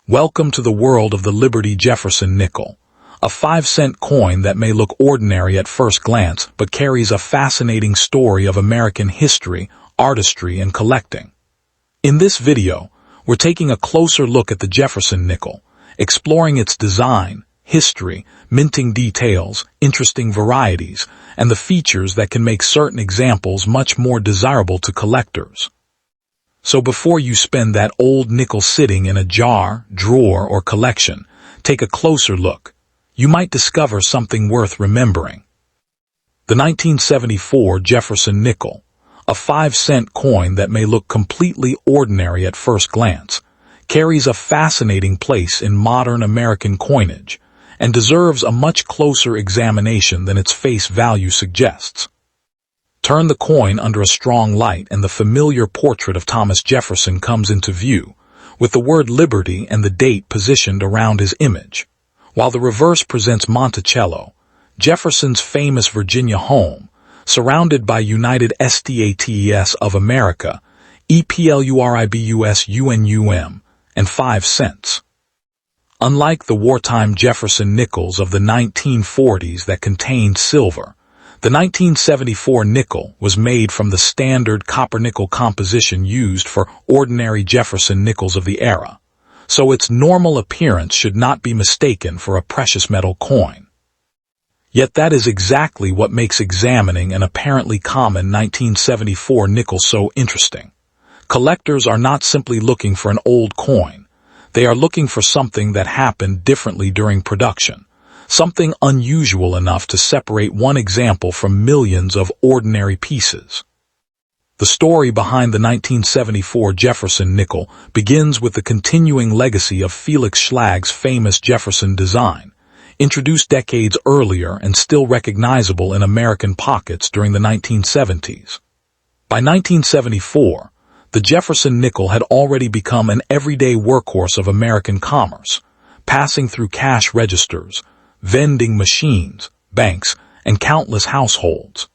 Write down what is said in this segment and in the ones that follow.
Welcome to the world of the Liberty Jefferson nickel, a 5-cent coin that may look ordinary at first glance but carries a fascinating story of American history, artistry, and collecting. In this video, we're taking a closer look at the Jefferson nickel, exploring its design, history, minting details, interesting varieties, and the features that can make certain examples much more desirable to collectors. So before you spend that old nickel sitting in a jar, drawer, or collection, take a closer look. You might discover something worth remembering. The 1974 Jefferson nickel, a 5-cent coin that may look completely ordinary at first glance, carries a fascinating place in modern American coinage and deserves a much closer examination than its face value suggests. Turn the coin under a strong light and the familiar portrait of Thomas Jefferson comes into view, with the word Liberty and the date positioned around his image, while the reverse presents Monticello, Jefferson's famous Virginia home, surrounded by United States of America, EPLURIBUS UNUM, and 5 cents. Unlike the wartime Jefferson nickels of the 1940s that contained silver, the 1974 nickel was made from the standard copper-nickel composition used for ordinary Jefferson nickels of the era, so its normal appearance should not be mistaken for a precious metal coin. Yet that is exactly what makes examining an apparently common 1974 nickel so interesting. Collectors are not simply looking for an old coin. They are looking for something that happened differently during production. Something unusual enough to separate one example from millions of ordinary pieces. The story behind the 1974 Jefferson nickel begins with the continuing legacy of Felix Schlag's famous Jefferson design, introduced decades earlier and still recognizable in American pockets during the 1970s. By 1974, the Jefferson nickel had already become an everyday workhorse of American commerce, passing through cash registers, vending machines, banks, and countless households.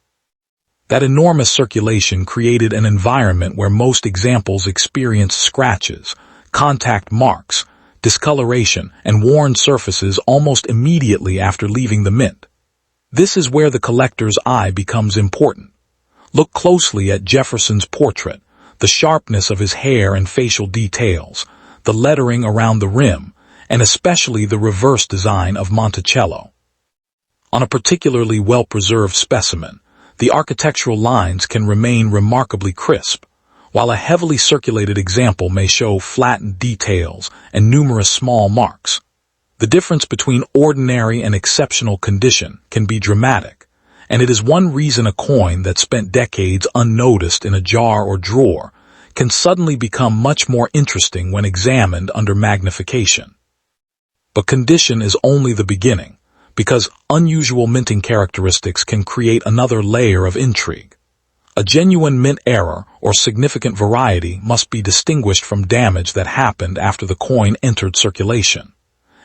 That enormous circulation created an environment where most examples experienced scratches, contact marks, discoloration, and worn surfaces almost immediately after leaving the mint. This is where the collector's eye becomes important. Look closely at Jefferson's portrait, the sharpness of his hair and facial details, the lettering around the rim, and especially the reverse design of Monticello. On a particularly well-preserved specimen, the architectural lines can remain remarkably crisp, while a heavily circulated example may show flattened details and numerous small marks. The difference between ordinary and exceptional condition can be dramatic, and it is one reason a coin that spent decades unnoticed in a jar or drawer can suddenly become much more interesting when examined under magnification. But condition is only the beginning, because unusual minting characteristics can create another layer of intrigue. A genuine mint error or significant variety must be distinguished from damage that happened after the coin entered circulation.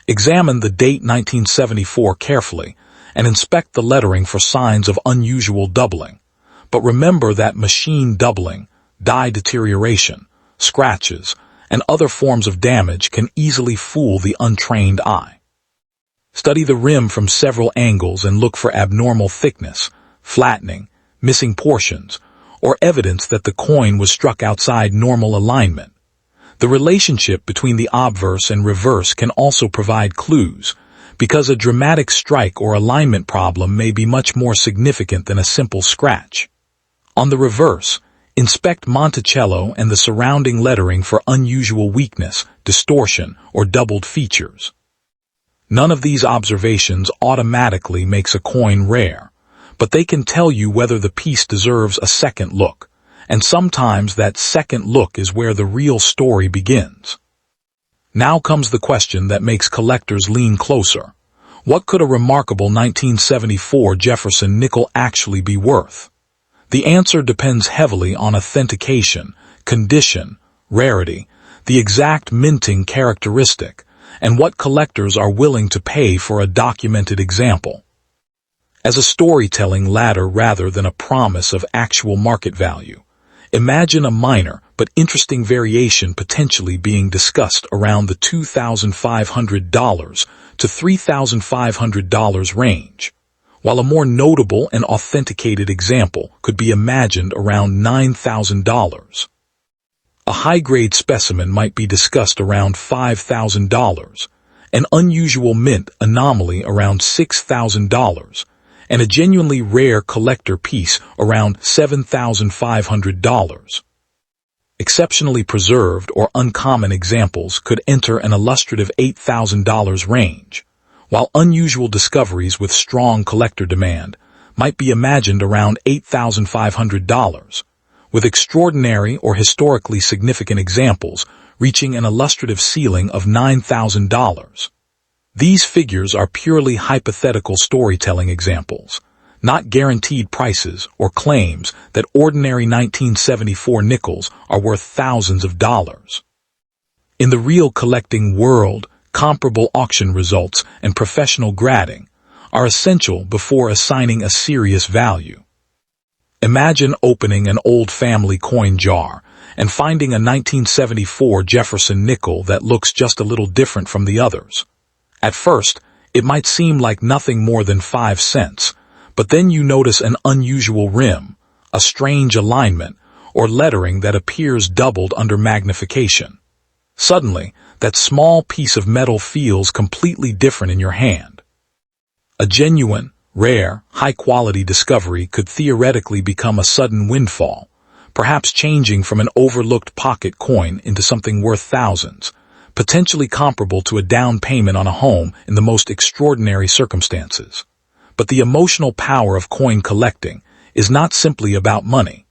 Examine the date 1974 carefully and inspect the lettering for signs of unusual doubling. But remember that machine doubling, die deterioration, scratches, and other forms of damage can easily fool the untrained eye. Study the rim from several angles and look for abnormal thickness, flattening, missing portions, or evidence that the coin was struck outside normal alignment. The relationship between the obverse and reverse can also provide clues, because a dramatic strike or alignment problem may be much more significant than a simple scratch. On the reverse, inspect Monticello and the surrounding lettering for unusual weakness, distortion, or doubled features. None of these observations automatically makes a coin rare, but they can tell you whether the piece deserves a second look, and sometimes that second look is where the real story begins. Now comes the question that makes collectors lean closer. What could a remarkable 1974 Jefferson nickel actually be worth? The answer depends heavily on authentication, condition, rarity, the exact minting characteristic, and what collectors are willing to pay for a documented example. As a storytelling ladder rather than a promise of actual market value, imagine a miner but interesting variation potentially being discussed around the $2,500 to $3,500 range, while a more notable and authenticated example could be imagined around $9,000. A high-grade specimen might be discussed around $5,000, an unusual mint anomaly around $6,000, and a genuinely rare collector piece around $7,500. Exceptionally preserved or uncommon examples could enter an illustrative $8,000 range, while unusual discoveries with strong collector demand might be imagined around $8,500, with extraordinary or historically significant examples reaching an illustrative ceiling of $9,000. These figures are purely hypothetical storytelling examples, not guaranteed prices or claims that ordinary 1974 nickels are worth thousands of dollars. In the real collecting world, comparable auction results and professional grading are essential before assigning a serious value. Imagine opening an old family coin jar and finding a 1974 Jefferson nickel that looks just a little different from the others. At first, it might seem like nothing more than 5 cents, but then you notice an unusual rim, a strange alignment, or lettering that appears doubled under magnification. Suddenly, that small piece of metal feels completely different in your hand. A genuine, rare, high-quality discovery could theoretically become a sudden windfall, perhaps changing from an overlooked pocket coin into something worth thousands, potentially comparable to a down payment on a home in the most extraordinary circumstances. But the emotional power of coin collecting is not simply about money.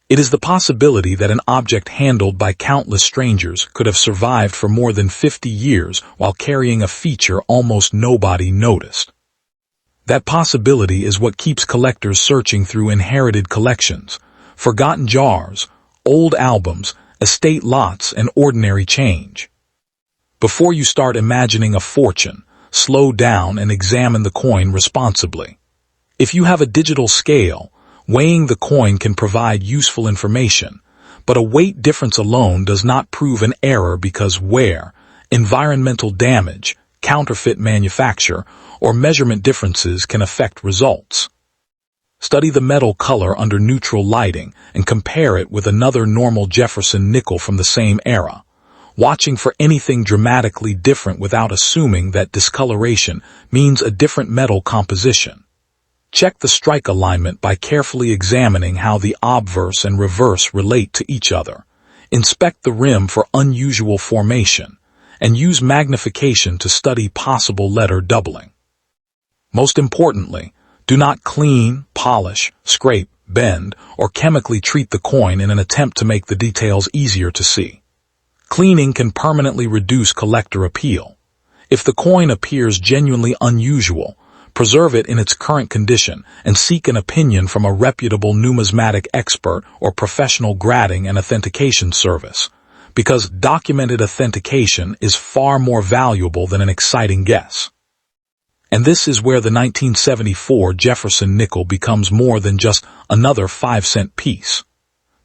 It is the possibility that an object handled by countless strangers could have survived for more than 50 years while carrying a feature almost nobody noticed. That possibility is what keeps collectors searching through inherited collections, forgotten jars, old albums, estate lots, and ordinary change. Before you start imagining a fortune, slow down and examine the coin responsibly. If you have a digital scale, weighing the coin can provide useful information, but a weight difference alone does not prove an error because wear, environmental damage, counterfeit manufacture, or measurement differences can affect results. Study the metal color under neutral lighting and compare it with another normal Jefferson nickel from the same era, watching for anything dramatically different without assuming that discoloration means a different metal composition. Check the strike alignment by carefully examining how the obverse and reverse relate to each other. Inspect the rim for unusual formation, and use magnification to study possible letter doubling. Most importantly, do not clean, polish, scrape, bend, or chemically treat the coin in an attempt to make the details easier to see. Cleaning can permanently reduce collector appeal. If the coin appears genuinely unusual, preserve it in its current condition and seek an opinion from a reputable numismatic expert or professional grading and authentication service, because documented authentication is far more valuable than an exciting guess. And this is where the 1974 Jefferson nickel becomes more than just another 5-cent piece.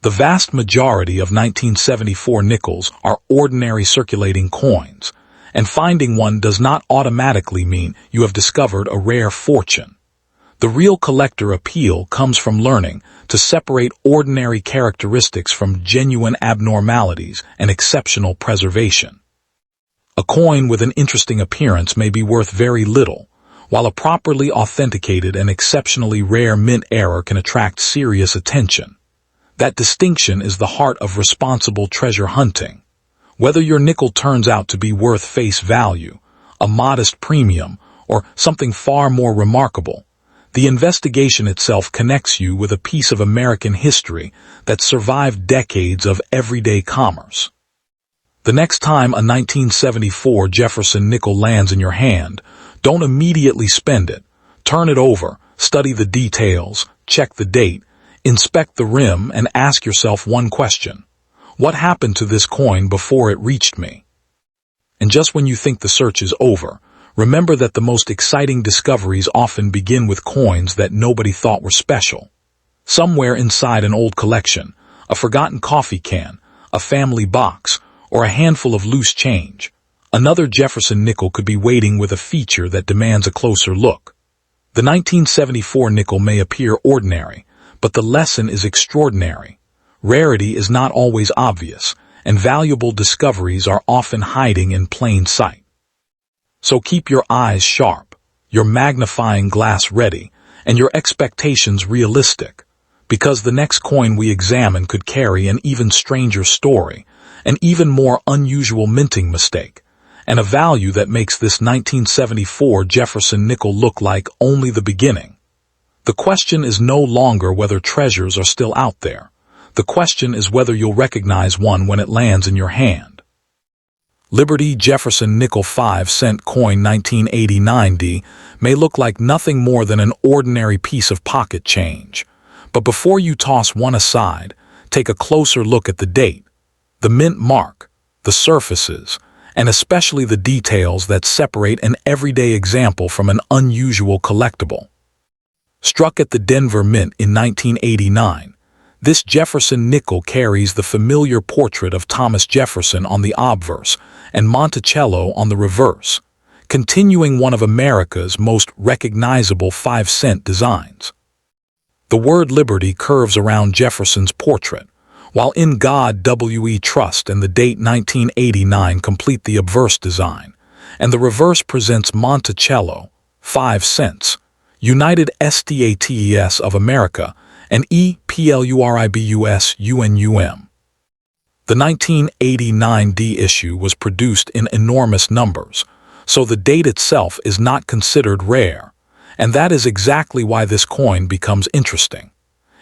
The vast majority of 1974 nickels are ordinary circulating coins, and finding one does not automatically mean you have discovered a rare fortune. The real collector appeal comes from learning to separate ordinary characteristics from genuine abnormalities and exceptional preservation. A coin with an interesting appearance may be worth very little, while a properly authenticated and exceptionally rare mint error can attract serious attention. That distinction is the heart of responsible treasure hunting. Whether your nickel turns out to be worth face value, a modest premium, or something far more remarkable, the investigation itself connects you with a piece of American history that survived decades of everyday commerce. The next time a 1974 Jefferson nickel lands in your hand, don't immediately spend it. Turn it over, study the details, check the date, inspect the rim, and ask yourself one question. What happened to this coin before it reached me? And just when you think the search is over, remember that the most exciting discoveries often begin with coins that nobody thought were special. Somewhere inside an old collection, a forgotten coffee can, a family box, or a handful of loose change, another Jefferson nickel could be waiting with a feature that demands a closer look. The 1974 nickel may appear ordinary, but the lesson is extraordinary. Rarity is not always obvious, and valuable discoveries are often hiding in plain sight. So keep your eyes sharp, your magnifying glass ready, and your expectations realistic, because the next coin we examine could carry an even stranger story, an even more unusual minting mistake, and a value that makes this 1974 Jefferson nickel look like only the beginning. The question is no longer whether treasures are still out there. The question is whether you'll recognize one when it lands in your hand. Liberty Jefferson nickel 5-cent coin 1989D may look like nothing more than an ordinary piece of pocket change. But before you toss one aside, take a closer look at the date, the mint mark, the surfaces, and especially the details that separate an everyday example from an unusual collectible. Struck at the Denver Mint in 1989, this Jefferson nickel carries the familiar portrait of Thomas Jefferson on the obverse and Monticello on the reverse, continuing one of America's most recognizable 5-cent designs. The word liberty curves around Jefferson's portrait, while In God We Trust and the date 1989 complete the obverse design, and the reverse presents Monticello, 5 cents, United States of America, and EPLURIBUS UNUM. The 1989D issue was produced in enormous numbers, so the date itself is not considered rare, and that is exactly why this coin becomes interesting.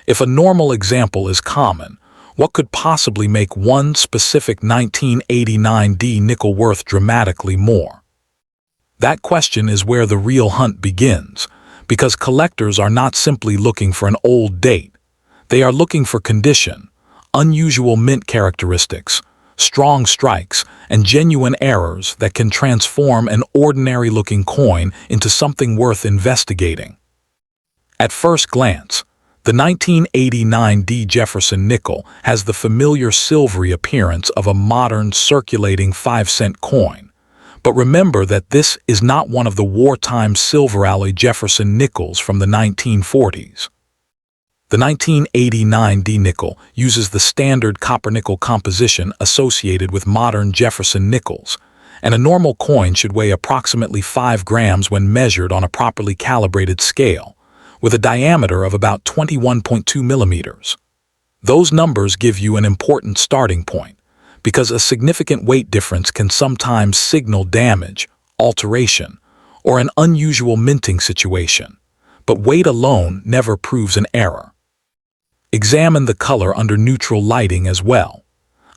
If a normal example is common, what could possibly make one specific 1989D nickel worth dramatically more? That question is where the real hunt begins, because collectors are not simply looking for an old date. They are looking for condition, unusual mint characteristics, strong strikes, and genuine errors that can transform an ordinary-looking coin into something worth investigating. At first glance, the 1989D Jefferson nickel has the familiar silvery appearance of a modern circulating 5-cent coin. But remember that this is not one of the wartime silver alloy Jefferson nickels from the 1940s. The 1989D nickel uses the standard copper-nickel composition associated with modern Jefferson nickels, and a normal coin should weigh approximately 5 grams when measured on a properly calibrated scale, with a diameter of about 21.2 millimeters. Those numbers give you an important starting point, because a significant weight difference can sometimes signal damage, alteration, or an unusual minting situation, but weight alone never proves an error. Examine the color under neutral lighting as well.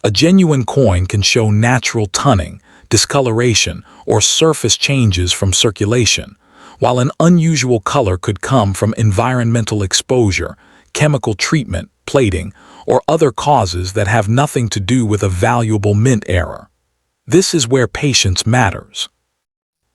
A genuine coin can show natural tunning, discoloration, or surface changes from circulation, while an unusual color could come from environmental exposure, chemical treatment, plating, or other causes that have nothing to do with a valuable mint error. This is where patience matters.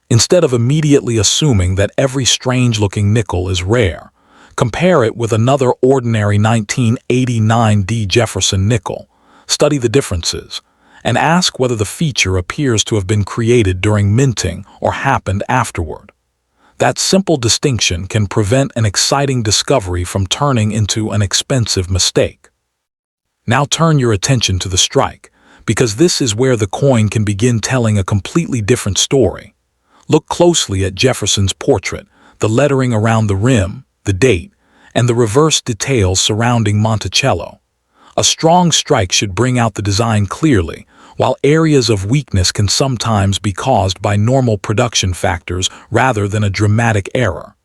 Instead of immediately assuming that every strange-looking nickel is rare, compare it with another ordinary 1989D Jefferson nickel, study the differences, and ask whether the feature appears to have been created during minting or happened afterward. That simple distinction can prevent an exciting discovery from turning into an expensive mistake. Now turn your attention to the strike, because this is where the coin can begin telling a completely different story. Look closely at Jefferson's portrait, the lettering around the rim, the date, and the reverse details surrounding Monticello. A strong strike should bring out the design clearly, while areas of weakness can sometimes be caused by normal production factors rather than a dramatic error.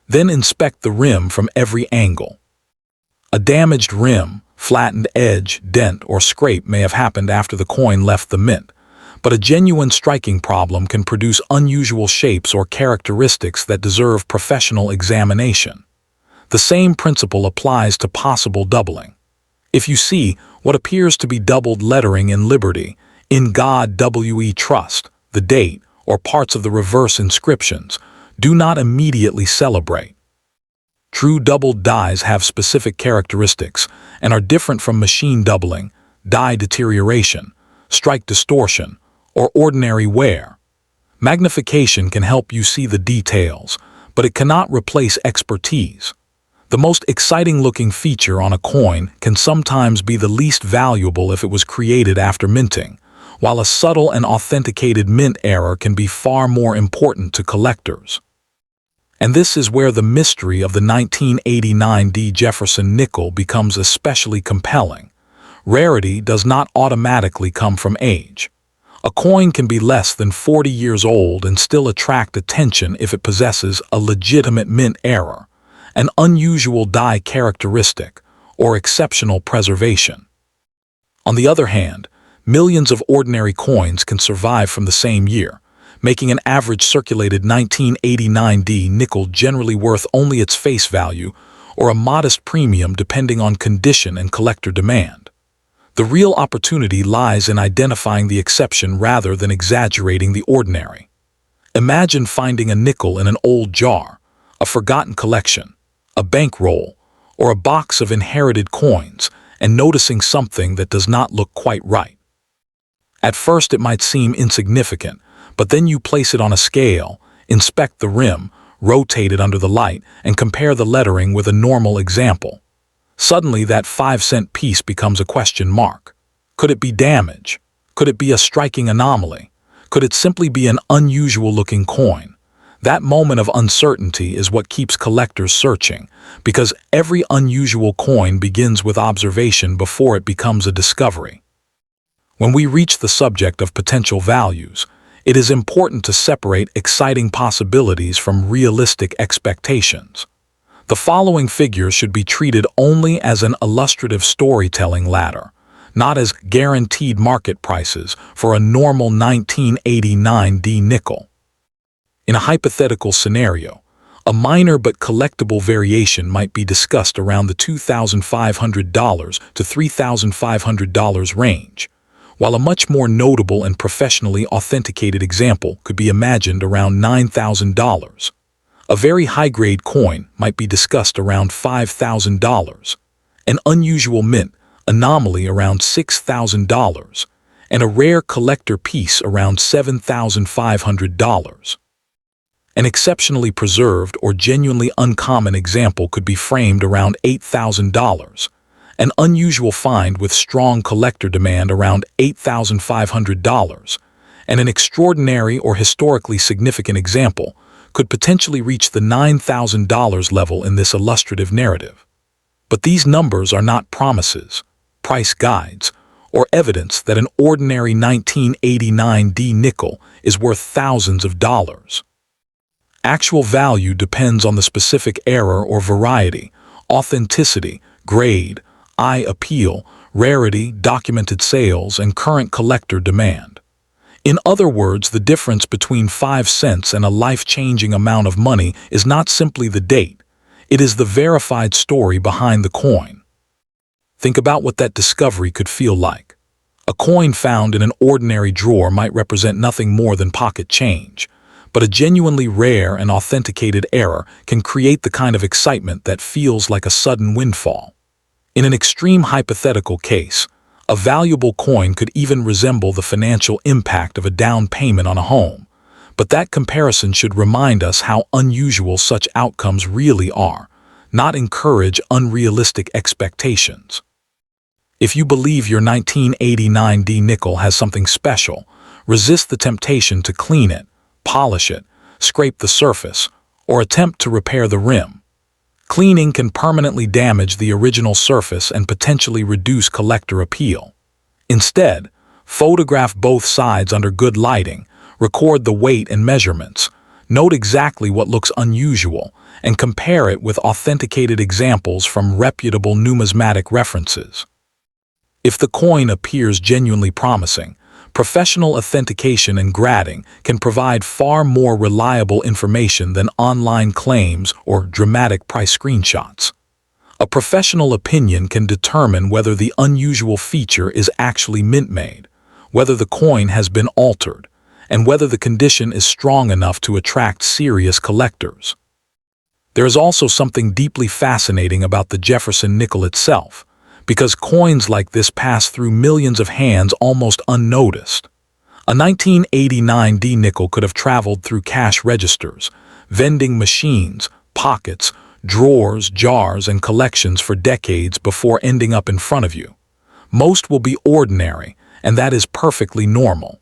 Then inspect the rim from every angle. A damaged rim, flattened edge, dent, or scrape may have happened after the coin left the mint, but a genuine striking problem can produce unusual shapes or characteristics that deserve professional examination. The same principle applies to possible doubling. If you see what appears to be doubled lettering in Liberty, In God We Trust, the date, or parts of the reverse inscriptions, do not immediately celebrate. True doubled dies have specific characteristics and are different from machine doubling, die deterioration, strike distortion, or ordinary wear. Magnification can help you see the details, but it cannot replace expertise. The most exciting-looking feature on a coin can sometimes be the least valuable if it was created after minting, while a subtle and authenticated mint error can be far more important to collectors. And this is where the mystery of the 1989 Jefferson nickel becomes especially compelling. Rarity does not automatically come from age. A coin can be less than 40 years old and still attract attention if it possesses a legitimate mint error, an unusual die characteristic, or exceptional preservation. On the other hand, millions of ordinary coins can survive from the same year, making an average circulated 1989 nickel generally worth only its face value or a modest premium depending on condition and collector demand. The real opportunity lies in identifying the exception rather than exaggerating the ordinary. Imagine finding a nickel in an old jar, a forgotten collection, a bankroll, or a box of inherited coins, and noticing something that does not look quite right. At first it might seem insignificant, but then you place it on a scale, inspect the rim, rotate it under the light, and compare the lettering with a normal example. Suddenly that 5-cent piece becomes a question mark. Could it be damage? Could it be a striking anomaly? Could it simply be an unusual-looking coin? That moment of uncertainty is what keeps collectors searching, because every unusual coin begins with observation before it becomes a discovery. When we reach the subject of potential values, it is important to separate exciting possibilities from realistic expectations. The following figures should be treated only as an illustrative storytelling ladder, not as guaranteed market prices for a normal 1989 nickel. In a hypothetical scenario, a minor but collectible variation might be discussed around the $2,500 to $3,500 range, while a much more notable and professionally authenticated example could be imagined around $9,000. A very high-grade coin might be discussed around $5,000, an unusual mint anomaly around $6,000, and a rare collector piece around $7,500. An exceptionally preserved or genuinely uncommon example could be framed around $8,000, an unusual find with strong collector demand around $8,500, and an extraordinary or historically significant example could potentially reach the $9,000 level in this illustrative narrative. But these numbers are not promises, price guides, or evidence that an ordinary 1989 nickel is worth thousands of dollars. Actual value depends on the specific error or variety, authenticity, grade, eye appeal, rarity, documented sales, and current collector demand. In other words, the difference between 5 cents and a life-changing amount of money is not simply the date, it is the verified story behind the coin. Think about what that discovery could feel like. A coin found in an ordinary drawer might represent nothing more than pocket change, but a genuinely rare and authenticated error can create the kind of excitement that feels like a sudden windfall. In an extreme hypothetical case, a valuable coin could even resemble the financial impact of a down payment on a home, but that comparison should remind us how unusual such outcomes really are, not encourage unrealistic expectations. If you believe your 1989 nickel has something special, resist the temptation to clean it, polish it, scrape the surface, or attempt to repair the rim. Cleaning can permanently damage the original surface and potentially reduce collector appeal. Instead, photograph both sides under good lighting, record the weight and measurements, note exactly what looks unusual, and compare it with authenticated examples from reputable numismatic references. If the coin appears genuinely promising, professional authentication and grading can provide far more reliable information than online claims or dramatic price screenshots. A professional opinion can determine whether the unusual feature is actually mint-made, whether the coin has been altered, and whether the condition is strong enough to attract serious collectors. There is also something deeply fascinating about the Jefferson nickel itself. because coins like this pass through millions of hands almost unnoticed. A 1989 D nickel could have traveled through cash registers, vending machines, pockets, drawers, jars, and collections for decades before ending up in front of you. Most will be ordinary, and that is perfectly normal.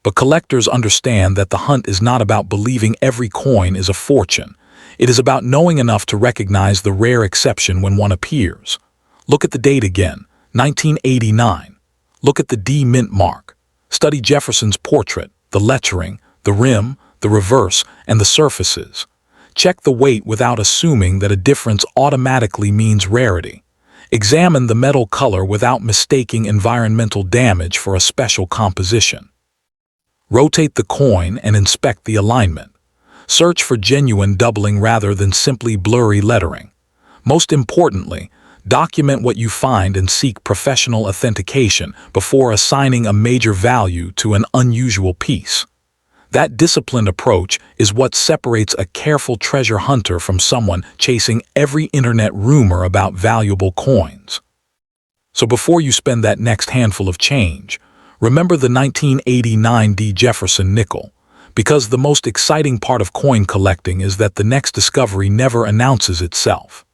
But collectors understand that the hunt is not about believing every coin is a fortune. It is about knowing enough to recognize the rare exception when one appears. Look at the date again, 1989. Look at the D mint mark. Study Jefferson's portrait, the lettering, the rim, the reverse, and the surfaces. Check the weight without assuming that a difference automatically means rarity. Examine the metal color without mistaking environmental damage for a special composition. Rotate the coin and inspect the alignment. Search for genuine doubling rather than simply blurry lettering. Most importantly, document what you find and seek professional authentication before assigning a major value to an unusual piece. That disciplined approach is what separates a careful treasure hunter from someone chasing every internet rumor about valuable coins. So before you spend that next handful of change, remember the 1989 D Jefferson nickel, because the most exciting part of coin collecting is that the next discovery never announces itself.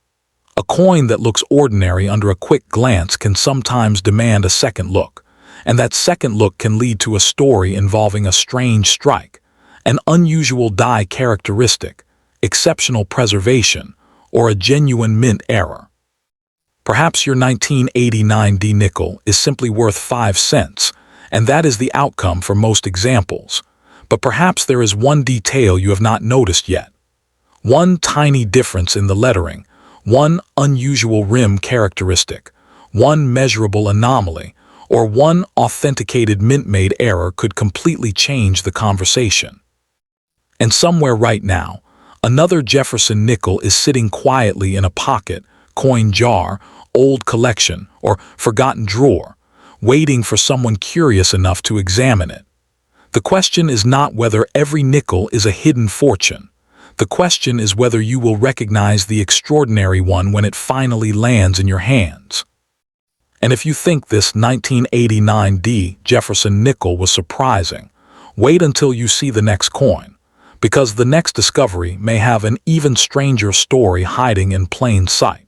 A coin that looks ordinary under a quick glance can sometimes demand a second look, and that second look can lead to a story involving a strange strike, an unusual die characteristic, exceptional preservation, or a genuine mint error. Perhaps your 1989 D nickel is simply worth 5 cents, and that is the outcome for most examples. But perhaps there is one detail you have not noticed yet. One tiny difference in the lettering, one unusual rim characteristic, one measurable anomaly, or one authenticated mint-made error could completely change the conversation. And somewhere right now, another Jefferson nickel is sitting quietly in a pocket, coin jar, old collection, or forgotten drawer, waiting for someone curious enough to examine it. The question is not whether every nickel is a hidden fortune. The question is whether you will recognize the extraordinary one when it finally lands in your hands. And if you think this 1989 D Jefferson nickel was surprising, wait until you see the next coin, because the next discovery may have an even stranger story hiding in plain sight.